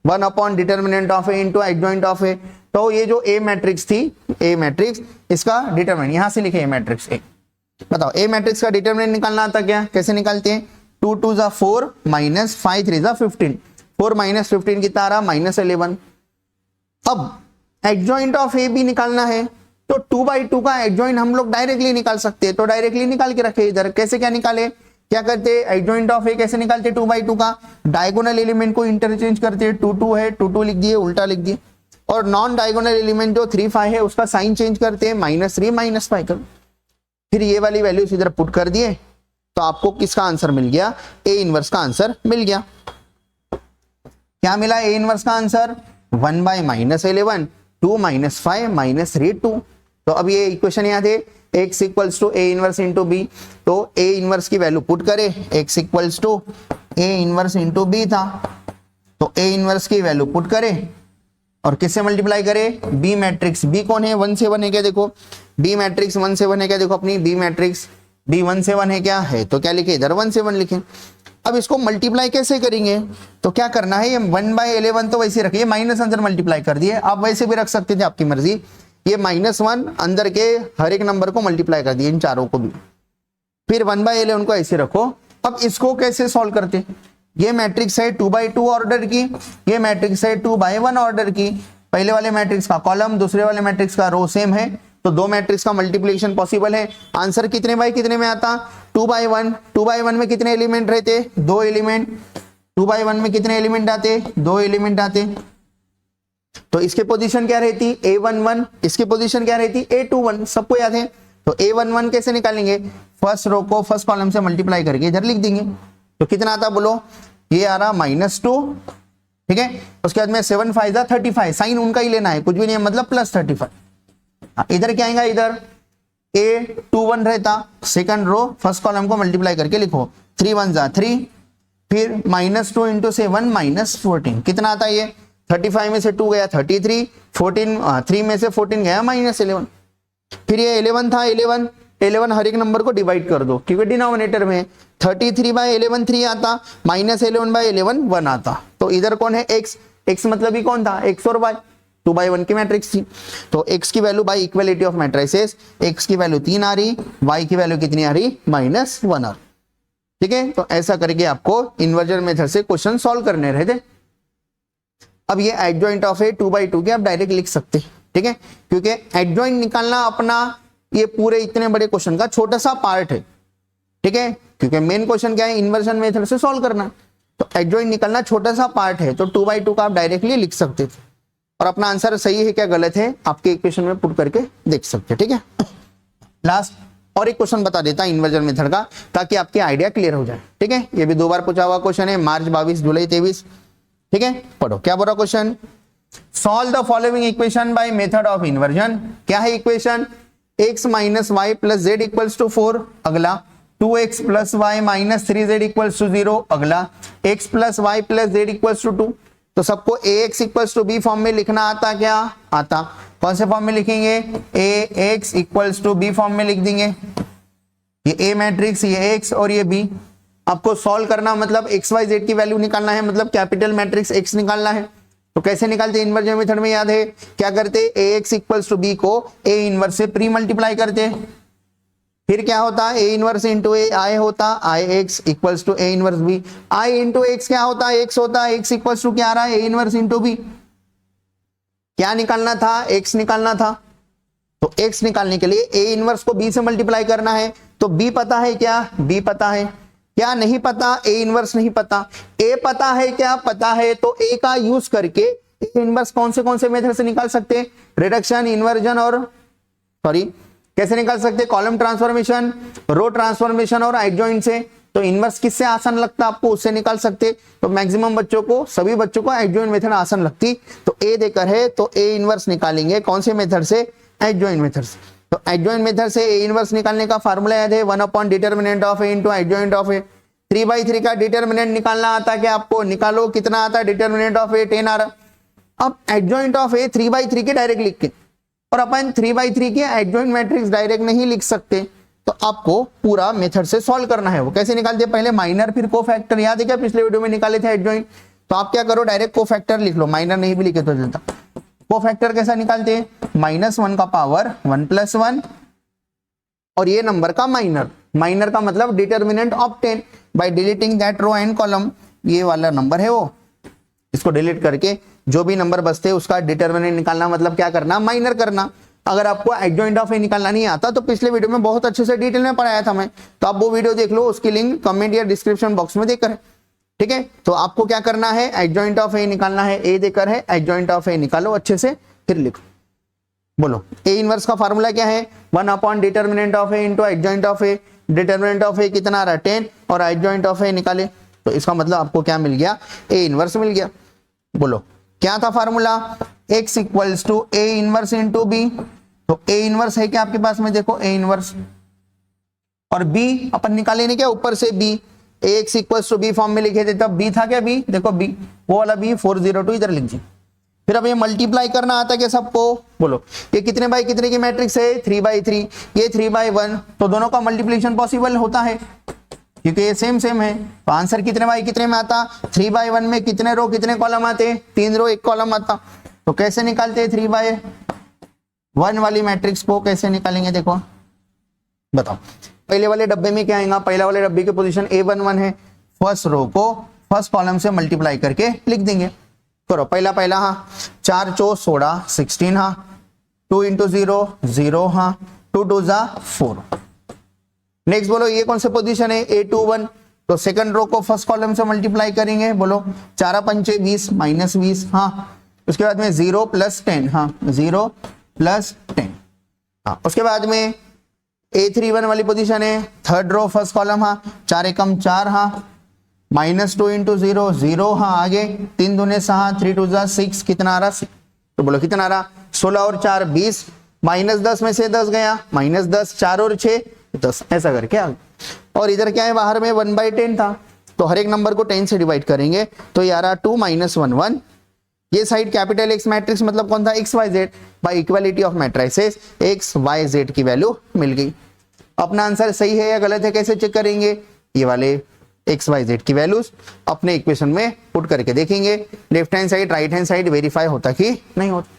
1 upon determinant of a into adjoint of a। तो ये जो a मैट्रिक्स थी, a मैट्रिक्स, इसका डिटर्मिनेंट यहां से लिखे a मैट्रिक्स a। बताओ a मैट्रिक्स का डिटर्मिनेंट निकालना आता क्या, कैसे निकालते हैं, 2 2 जा 4 माइनस 5 3 जा 15, 4 माइनस 15 कितना आ रहा -11। अब एडजॉइंट ऑफ a भी निकालना है, तो 2/2 का एडजॉइंट हम लोग डायरेक्टली निकाल सकते हैं, तो डायरेक्टली निकाल के रखे इधर। कैसे क्या निकाले, क्या करते, एडजॉइंट ऑफ a कैसे निकालते, 2/2 का डायगोनल एलिमेंट को इंटरचेंज करते, 2 2 है 2 2 लिख दिए, उल्टा लिख दिए, और नॉन डायगोनल एलिमेंट जो 3 5 है उसका साइन चेंज करते हैं, -3 -5 कर, फिर ये वाली वैल्यूज इधर पुट कर दिए, तो आपको किसका आंसर मिल गया, a इनवर्स का आंसर मिल गया। क्या मिला a इनवर्स का आंसर, 1 बाय -11, 2 -5 -3 2। तो अब ये इक्वेशन याद है, x equals to a inverse into b, तो a इनवर्स की वैल्यू पुट करे, x equals to a inverse into b था, तो a इनवर्स की वैल्यू पुट करे और किससे मल्टीप्लाई करे, b मैट्रिक्स, b कौन है 1 7 है क्या, देखो b मैट्रिक्स 1 7 है क्या, देखो अपनी b मैट्रिक्स b 1 7 है क्या है, तो क्या लिखे इधर 1 7 लिखे। अब इसको मल्टीप्लाई कैसे करेंगे, तो क्या करना है, ये 1/11 तो वैसे रखिए, माइनस अंदर मल्टीप्लाई कर दिए, आप वैसे भी रख सकते थे आपकी मर्जी, ये -1 अंदर के हर एक नंबर को मल्टीप्लाई कर दिए, इन चारों को भी, फिर 1/11 को ऐसे रखो। अब इसको कैसे सॉल्व करते, ये मैट्रिक्स है 2/2 ऑर्डर की, ये मैट्रिक्स है 2/1 ऑर्डर की, पहले वाले मैट्रिक्स का कॉलम दूसरे वाले मैट्रिक्स का रो सेम है, तो दो मैट्रिक्स का मल्टीप्लिकेशन पॉसिबल है। आंसर कितने बाय कितने में आता, 2/1, 2/1 में कितने एलिमेंट रहते, 2 एलिमेंट, 2/1 में कितने एलिमेंट आते, 2 एलिमेंट आते, तो इसके पोजीशन क्या रहती, a11, इसकी पोजीशन क्या रहती, a21, सबको याद है। तो a11 कैसे निकालेंगे, फर्स्ट रो को फर्स्ट कॉलम से मल्टीप्लाई करके इधर लिख देंगे, तो कितना आता बोलो, ये आ रहा -2, ठीक है। उसके बाद में 7 5 जा 35, साइन उनका ही लेना है, कुछ भी नहीं है, मतलब +35। इधर क्या आएगा, इधर a21 रहता, सेकंड रो फर्स्ट कॉलम को मल्टीप्लाई करके लिखो, 3 1 जा 3, फिर -2 इंटू 7 -14, कितना आता है ये, 35 में से 2 गया 33, 14 3 में से 14 गया -11, फिर ये 11 था, 11 हर एक नंबर को डिवाइड कर दो, क्योंकि डिनोमिनेटर में 33/11 3 आता, -11/11 1 आता, तो इधर कौन है x मतलब ही कौन था, x और y, 2/1 की मैट्रिक्स थी, तो x की value by equality of matrices, x की वैल्यू 3 आ रही, y की वैल्यू कितनी आ रही, -1 आ रही, ठीक है। तो ऐसा करके आपको इन्वर्जन मेथड से क्वेश्चन सॉल्व करने रहते। अब ये एडजॉइंट ऑफ ए 2/2 के आप डायरेक्ट लिख सकते, ठीक है, क्योंकि एडजॉइंट निकालना अपना ये पूरे इतने बड़े क्वेश्चन का छोटा सा पार्ट है, ठीक है, क्योंकि मेन क्वेश्चन क्या है, इन्वर्जन मेथड से सॉल्व करना, तो एडजॉइंट निकालना छोटा सा पार्ट है, तो 2/2 का आप डायरेक्टली लिख सकते थे, और अपना आंसर सही है क्या गलत है आपके इक्वेशन में पुट करके देख सकते, ठीक है। लास्ट और एक क्वेश्चन बता देता इन्वर्जन मेथड का, ताकि आपके आइडिया क्लियर हो जाए, ठीक है। ये भी 2 बार पूछा हुआ क्वेश्चन है, मार्च 22 जुलाई 23, ठीक है। पढ़ो क्या बोला question, solve the following equation by method of inversion. क्या है equation? x minus y plus z equals to 4, अगला 2x plus y minus 3z equals to 0, अगला x plus y plus z equals to 2। तो सबको ax equals to b form में लिखना आता क्या? आता। कौन से फॉर्म में लिखेंगे? ax equals to b form में लिख देंगे। ये a मैट्रिक्स, ये x और ये b। आपको सॉल्व करना मतलब x y z की वैल्यू निकालना है, मतलब कैपिटल मैट्रिक्स x निकालना है। तो कैसे निकालते? इन्वर्जन मेथड में याद है क्या करते? ax इक्वल्स टू b को a इनवर्स से प्री मल्टीप्लाई करते, फिर क्या होता? a inverse into a i होता, i x equals to a inverse b। i into x क्या होता? x होता, x इक्वल्स टू क्या आ रहा है? a inverse into b। क्या निकालना था? x निकालना था। तो x निकालने के लिए a इनवर्स को b से मल्टीप्लाई करना है। तो b पता है क्या? b पता है क्या? नहीं पता। a इनवर्स नहीं पता। a पता है क्या? पता है। तो a का यूज करके a इनवर्स कौन से मेथड से निकाल सकते हैं? रिडक्शन, इन्वर्जन और कैसे निकाल सकते? कॉलम ट्रांसफॉर्मेशन, रो ट्रांसफॉर्मेशन और एडजॉइंट से। तो इनवर्स किससे आसान लगता आपको? उससे निकाल सकते। तो मैक्सिमम बच्चों को, सभी बच्चों को एडजॉइंट मेथड आसान लगती। तो ए देकर है तो ए इनवर्स निकालेंगे कौन से मेथड से? एडजॉइंट मेथड से। तो एडजॉइंट मेथड से ए इनवर्स निकालने का फार्मूला याद है 1 determinant of A into adjoint of A. 3/3 का डिटर्मिनेंट निकालना आता है क्या आपको? निकालो। कितना आता है डिटर्मिनेंट ऑफ ए? 10 आ रहा। अब एडजॉइंट ऑफ ए 3/3 के डायरेक्ट लिख के, और अपन 3/3 के एडजॉइंट मैट्रिक्स डायरेक्ट नहीं लिख सकते, तो आपको पूरा मेथड से सॉल्व करना है। वो कैसे निकालते हैं? पहले माइनर फिर कोफैक्टर। याद है क्या पिछले वीडियो में निकाले थे एडजॉइंट? तो आप क्या करो, डायरेक्ट कोफैक्टर लिख लो, माइनर नहीं भी लिखे तो चलता। कोफैक्टर कैसा निकालते हैं? -1 का पावर 1 + 1 और ये नंबर का माइनर। माइनर का मतलब determinant of 10 by deleting that row and column. ये वाला नंबर है वो, इसको डिलीट करके जो भी नंबर बचते हैं उसका डिटर्मिनेंट निकालना, मतलब क्या करना? माइनर करना। अगर आपको एडजॉइंट ऑफ ए निकालना नहीं आता तो पिछले वीडियो में बहुत अच्छे से डिटेल में पढ़ाया था मैं, तो आप वो वीडियो देख लो, उसकी लिंक कमेंट या डिस्क्रिप्शन बॉक्स में देकर है। ठीक है, तो आपको क्या करना है? एडजॉइंट ऑफ ए निकालना है। ए देकर है, एडजॉइंट ऑफ ए निकालो अच्छे से, फिर लिखो। बोलो, ए इनवर्स का फार्मूला क्या है? 1 determinant of A into adjoint of A. Determinant of A कितना आ रहा है? 10 और एडजॉइंट ऑफ ए निकाले, तो इसका मतलब आपको क्या मिल गया? ए इनवर्स मिल गया। बोलो, क्या था formula? x equals to A inverse into B. तो ए इनवर्स है क्या आपके पास में? देखो ए इनवर्स, और b अपन निकाले नहीं क्या ऊपर से? b ax equals to b form में लिखे थे, तब b था क्या? b देखो b, वो वाला b 402 इधर लिख दी। फिर अब ये मल्टीप्लाई करना आता है क्या सबको? बोलो, ये कितने बाई कितने की मैट्रिक्स है? 3/3, ये 3/1, तो दोनों का मल्टीप्लिकेशन पॉसिबल होता है क्योंकि ये सेम है। तो आंसर कितने बाई कितने में आता? 3/1 में कितने रो कितने कॉलम आते? 3 रो 1 कॉलम आता। तो कैसे निकालते हैं 3/1 वाली मैट्रिक्स को? कैसे निकालेंगे देखो, बताओ। पहले वाले डब्बे में क्या आएगा? पहले वाले डब्बे की पोजीशन A11 है, फर्स्ट रो को फर्स्ट कॉलम से मल्टीप्लाई करके लिख देंगे। करो, पहला हाँ, 4 × 4 = 16, 16 हाँ, 2 × 0 0 हाँ, 2 × 2 = 4। नेक्स्ट बोलो, ये कौन सा पोजीशन है? A21, तो सेकंड रो को फर्स्ट कॉलम से मल्टीप्लाई करेंगे। बोलो, 4 × 5 = 20, -20 हाँ, उसके बाद में 0 + 10 हाँ, 0 + 10 हाँ, उसके बाद में A31 वाली पोजीशन है, थर्ड रो फर्स्ट कॉलम हाँ, 4 × 1 = 4 हाँ, -2 × 0 0 हाँ, आगे 3 दूने 6, 3 × 2 = 6, कितना आ रहा? तो बोलो कितना आ रहा? 16 और 4 20, -10 में से 10 गया, -10, 4 और 6 10, ऐसा करके आ गया। और इधर क्या है? बाहर में 1/10 था, तो हर एक नंबर को 10 से डिवाइड करेंगे, तो ये आ रहा 2 - 1 1। ये साइड कैपिटल X मैट्रिक्स मतलब कौन था? XYZ। By equality of matrices XYZ की वैल्यू मिल गई। अपना आंसर सही है या गलत है कैसे चेक करेंगे? ये वाले XYZ की वैल्यूज अपने इक्वेशन में पुट करके देखेंगे, left hand side right hand side verify होता कि नहीं होता।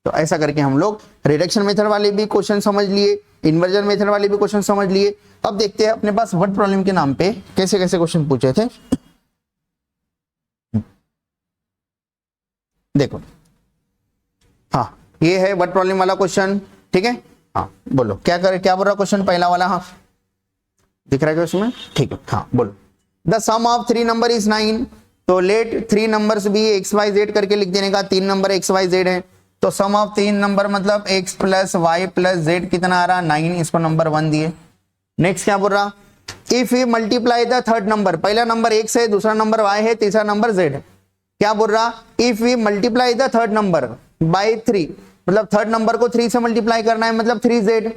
तो ऐसा करके हम लोग रिडक्शन मेथड वाले भी क्वेश्चन समझ लिए, इन्वर्जन मेथड वाले भी क्वेश्चन समझ लिए। अब देखते हैं अपने पास वर्ड प्रॉब्लम के नाम पे कैसे कैसे क्वेश्चन पूछे थे। देखो, हाँ, ये है वर्ड प्रॉब्लम वाला क्वेश्चन। ठीक है, हाँ बोलो, क्या बोल रहा क्वेश्चन? पहला वाला, हाँ दिख रहा है क्या उसमें? ठीक है, हाँ बोलो। The sum of 3 number is 9, तो लेट 3 नंबर्स भी XYZ करके लिख देने का। 3 नंबर XYZ है, तो सम ऑफ 3 नंबर मतलब x + y + z कितना आ रहा? 9, इसको नंबर 1 दिए। नेक्स्ट क्या बोल रहा? If you multiply the third number, पहला नंबर x है, दूसरा नंबर y है, तीसरा नंबर z है, क्या बोल रहा, if we multiply the third number by 3, मतलब थर्ड नंबर को 3 से मल्टीप्लाई करना है, मतलब 3z,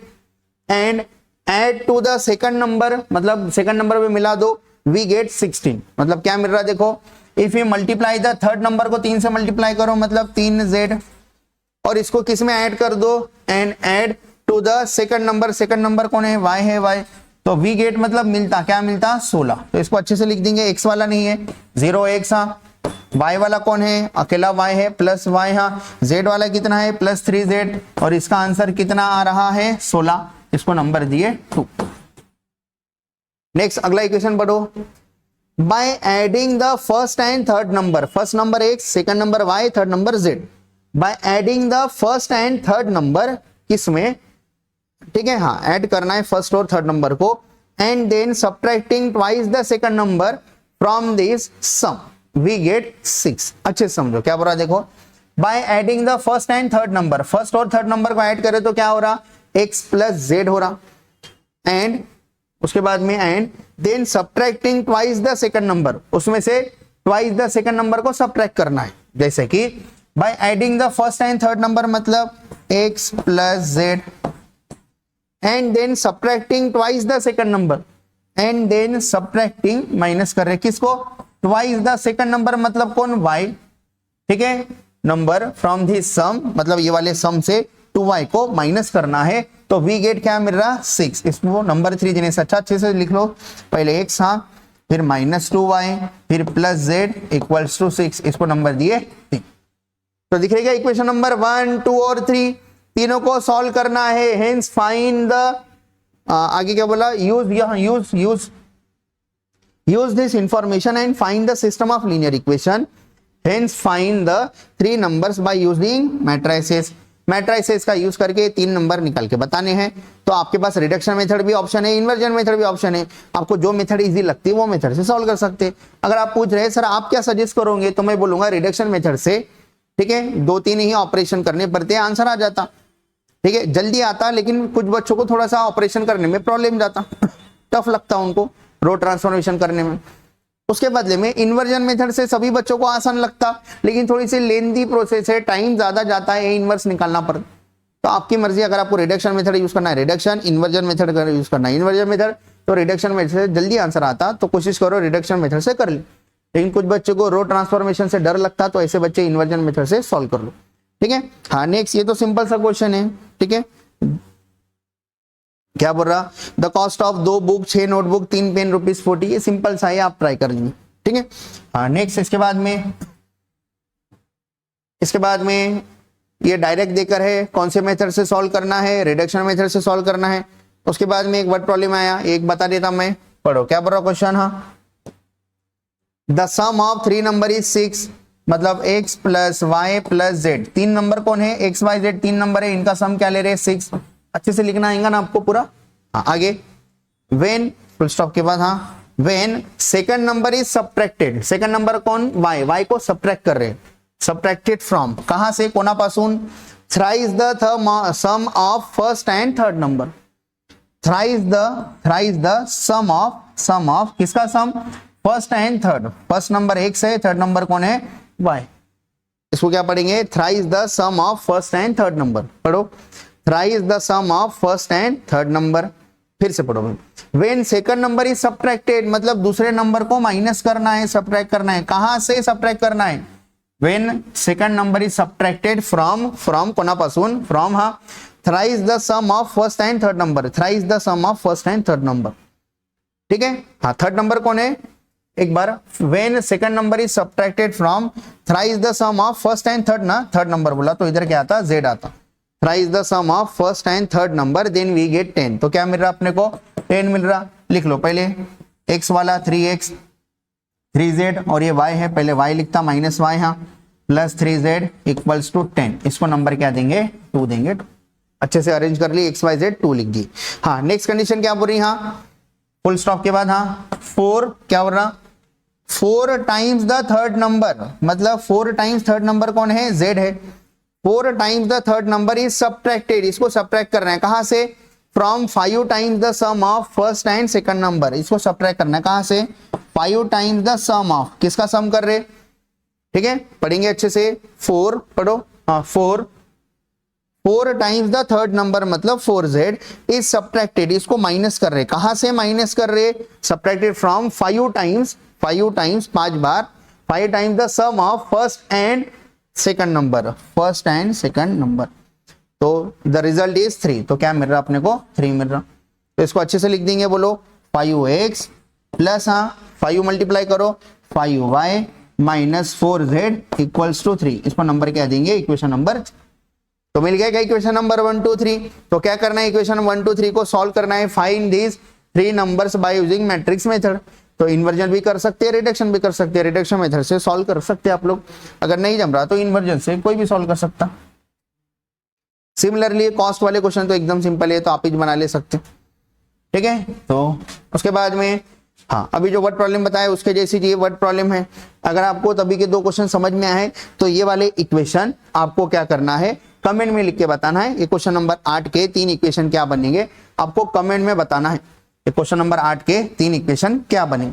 and add to the second number, मतलब सेकंड नंबर पे मिला दो, वी गेट 16। मतलब क्या मिल रहा है देखो, if you multiply the third number को 3 से मल्टीप्लाई करो मतलब 3z, और इसको किस में ऐड कर दो, and add to the second number, second number कौन है, y है, y, तो वी गेट मतलब मिलता, क्या मिलता 16। तो इसको अच्छे से लिख देंगे, x वाला नहीं है 0 x, हाँ y वाला कौन है, अकेला y है, प्लस y, हाँ z वाला कितना है प्लस 3z, और इसका आंसर कितना आ रहा है 16, इसको नंबर दिए 2। नेक्स्ट अगला इक्वेशन पढ़ो, by adding the first and third number, first number x, second number y, third number z, by adding the first and third number, किसमें, ठीक है, हाँ ऐड करना है फर्स्ट और थर्ड नंबर को, and then subtracting twice the second number from this sum, we get 6। अच्छे से समझो क्या बोल रहा, देखो by adding the first and third number, first और थर्ड नंबर को ऐड करें तो क्या हो रहा, x प्लस z हो रहा, एंड उसके बाद में and then subtracting twice the second number, उसमें से ट्वाइस द सेकंड नंबर को सब्ट्रैक्ट करना है, जैसे कि by adding the first and third number मतलब x plus z, and then subtracting twice the second number, and then subtracting minus कर रहे किसको, ट्वाइस द सेकंड नंबर मतलब कौन, y, ठीक है, नंबर फ्रॉम दिस सम, मतलब ये वाले सम से 2y को माइनस करना है, तो वी गेट क्या मिल रहा 6। इसको नंबर 3 देने से अच्छा अच्छे से लिख लो, पहले x, हाँ फिर माइनस 2y, फिर प्लस z इक्वल्स टू 6, इसको नंबर दिए 3। तो दिख रहेगा इक्वेशन नंबर 1, 2 और 3 तीनों को सॉल्व करना है, हेंस फाइंड द, आगे क्या बोला, use this information and find the system of linear equation, hence find the 3 numbers by using matrices, matrices का यूज करके 3 नंबर निकाल के बताने हैं। तो आपके पास रिडक्शन मेथड भी ऑप्शन है, इन्वर्जन मेथड भी ऑप्शन है, आपको जो मेथड इजी लगती है वो मेथड से सॉल्व कर सकते हैं। अगर आप पूछ रहे हैं सर आप क्या सजेस्ट करोगे, तो मैं बोलूंगा रिडक्शन मेथड से, ठीक है, 2-3 ही ऑपरेशन करने पड़ते हैं, आंसर आ जाता, ठीक है, जल्दी आता, लेकिन कुछ बच्चों को थोड़ा सा ऑपरेशन करने में प्रॉब्लम जाता, टफ लगता उनको रो ट्रांसफॉर्मेशन करने में। उसके बदले में इन्वर्जन मेथड से सभी बच्चों को आसान लगता, लेकिन थोड़ी सी लेंथी प्रोसेस है, टाइम ज्यादा जाता है, इनवर्स निकालना पड़ता। तो आपकी मर्जी, अगर आपको रिडक्शन मेथड यूज करना है रिडक्शन, इन्वर्जन मेथड यूज करना है इन्वर्जन मेथड, तो रिडक्शन मेथड से जल्दी आंसर आता, तो कोशिश करो रिडक्शन मेथड से कर ले। लेकिन कुछ बच्चों को रो ट्रांसफॉर्मेशन से डर लगता, तो ऐसे बच्चे इन्वर्जन मेथड से सॉल्व कर लो, ठीक है। हाँ नेक्स्ट, ये तो सिंपल सा क्वेश्चन है, ठीक है, क्या बोल रहा, the cost of 2 book, 6 notebook, 3 pen ₹40, ये सिंपल सा है, आप ट्राई कर लीजिए, ठीक है। हाँ नेक्स्ट, इसके बाद में ये डायरेक्ट देकर है, कौन से मेथड से सॉल्व करना है, रिडक्शन मेथड से सॉल्व करना है। उसके बाद में एक वर्ड प्रॉब्लम आया, एक बता देता मैं, पढ़ो क्या बोल रहा क्वेश्चन। हाँ, the sum of 3 number is 6, मतलब x plus y plus z, 3 number कौन है, x y z 3 नंबर है, इनका सम क्या ले रहे हैं 6। अच्छे से लिखना आएगा ना आपको पूरा। हाँ आगे, वेन फुल स्टॉप के बाद, हाँ when second number is subtracted, second number कौन, y को सब्ट्रैक्ट कर रहे हैं, सब्ट्रैक्टेड फ्रॉम, कहां से, कोणापासून, thrice the sum of first and third number, thrice the sum of किसका sum, first and third, first number x है, थर्ड नंबर कौन है y, इसको क्या पढ़ेंगे, thrice the sum of first and third number, पढ़ो thrice the sum of first and third number. फिर से पढ़ो, when second number is subtracted, मतलब दूसरे नंबर को माइनस करना है, सब्ट्रैक्ट करना है, कहां से सब्ट्रैक्ट करना है, when second number is subtracted from कोणापासून, फ्रॉम, हाँ thrice the sum of first and third number, thrice the sum of first and third number, ठीक है। हाँ थर्ड नंबर कौन है, एक बार, when second number is subtracted from thrice the sum of first and third, ना third number बोला तो इधर क्या आता, z आता, thrice the sum of first and third number, then we get 10। तो क्या मिल रहा अपने को, 10 मिल रहा। लिख लो पहले x वाला 3x 3z, और ये y है, पहले y लिखता माइनस y, हाँ प्लस 3z इक्वल्स टू 10, इसको नंबर क्या देंगे 2 देंगे। अच्छे से अरेंज कर ली, x y z 2 लिख दी। हाँ नेक्स्ट कंडीशन क्या बोल रही, हाँ फुल स्टॉप के बाद, हाँ 4 क्या बोल रहा, 4 टाइम्स द थर्ड नंबर, मतलब 4 टाइम्स थर्ड नंबर कौन है, z है, 4 times the third number is subtracted, इसको सब्ट्रैक्ट करना है, कहां से, from 5 times the sum of first and second number, इसको सब्ट्रैक्ट करना है, कहां से, 5 टाइम्स द सम ऑफ, किसका सम कर रहे, ठीक है, पढ़ेंगे अच्छे से। 4 पढ़ो, हाँ 4 टाइम्स द थर्ड नंबर मतलब 4z इज सब्ट्रैक्टेड, इसको माइनस कर रहे, कहां से माइनस कर रहे, सब्ट्रैक्टेड फ्रॉम 5 टाइम्स 5 बार 5 times the sum of first and second number, first and second number, तो द रिजल्ट इज 3। तो क्या मिल रहा अपने को, 3 मिल रहा। तो इसको अच्छे से लिख देंगे, बोलो 5x प्लस, हाँ 5 मल्टीप्लाई करो 5y minus 4z equals to 3, इस पर नंबर क्या देंगे, इक्वेशन नंबर। तो मिल गया क्या इक्वेशन नंबर 1 2 3। तो क्या करना है, इक्वेशन 1 2 3 को सॉल्व करना है, find these 3 numbers by using matrix method. तो इन्वर्जन भी कर सकते हैं, रिडक्शन भी कर सकते हैं, रिडक्शन मेथड से सॉल्व कर सकते हैं आप लोग, अगर नहीं जम रहा तो इन्वर्जन से कोई भी सॉल्व कर सकता। सिमिलरली कॉस्ट वाले क्वेश्चन तो एकदम सिंपल है, तो आप ही बना ले सकते, ठीक है। तो उसके बाद में हाँ, अभी जो वर्ड प्रॉब्लम बताया उसके जैसी ये वर्ड प्रॉब्लम है। अगर आपको तभी के 2 क्वेश्चन समझ में आए तो ये वाले इक्वेशन आपको क्या करना है, कमेंट में लिख के बताना है। ये क्वेश्चन नंबर 8 के 3 इक्वेशन क्या बनेंगे, आपको कमेंट में बताना है। ये क्वेश्चन नंबर 8 के 3 इक्वेशन क्या बने।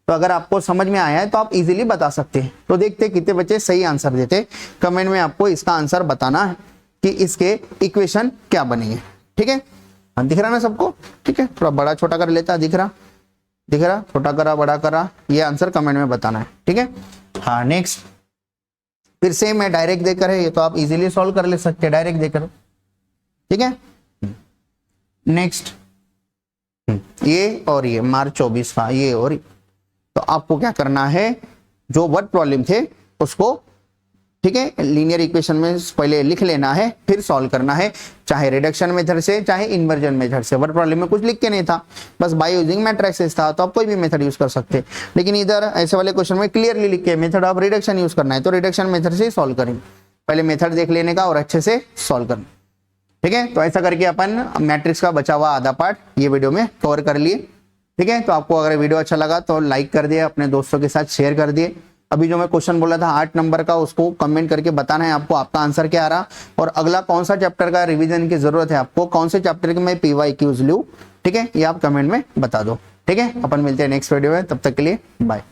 तो अगर आपको समझ में आया है तो आप इजीली बता सकते हैं। तो देखते हैं कितने बच्चे सही आंसर देते, कमेंट में आपको इसका आंसर बताना है कि इसके इक्वेशन क्या बनेंगे, ठीक है। दिख रहा ना सबको, ठीक है, थोड़ा बड़ा छोटा कर लेता, दिख रहा छोटा करा बड़ा करा, ये आंसर कमेंट में बताना है, ठीक है। हाँ नेक्स्ट, फिर से मैं डायरेक्ट देकर है, ये तो आप इजीली सॉल्व कर ले सकते हैं डायरेक्ट देकर, ठीक है। नेक्स्ट ये और ये मार्च 24 का ये और तो आपको क्या करना है, जो वर्ड प्रॉब्लम थे उसको, ठीक है, लीनियर इक्वेशन में पहले लिख लेना है, फिर सॉल्व करना है, चाहे रिडक्शन मेथड से चाहे इन्वर्जन मेथड से। वर्ड प्रॉब्लम में कुछ लिख के नहीं था, बस बाय यूजिंग मैट्रिसेस था, तो आप कोई भी मेथड यूज कर सकते हैं। लेकिन इधर ऐसे वाले क्वेश्चन में क्लियरली लिख के मेथड ऑफ रिडक्शन यूज करना है, तो रिडक्शन मेथड से ही सॉल्व करेंगे। पहले मेथड देख लेने का और अच्छे से सॉल्व करना, ठीक है। तो ऐसा करके अपन मैट्रिक्स का बचा हुआ आधा पार्ट ये वीडियो में कवर कर लिए, ठीक है। तो आपको अगर वीडियो अच्छा लगा तो लाइक कर दिए, अपने दोस्तों के साथ शेयर कर दिए। अभी जो मैं क्वेश्चन बोला था 8 नंबर का, उसको कमेंट करके बताना है आपको आपका आंसर क्या आ रहा, और अगला कौन सा चैप्टर का रिवीजन की जरूरत है आपको, कौन से चैप्टर के मैं PYQs लूं, ठीक है, ये आप कमेंट में बता दो, ठीक है। अपन मिलते हैं नेक्स्ट वीडियो में, तब तक के लिए बाय।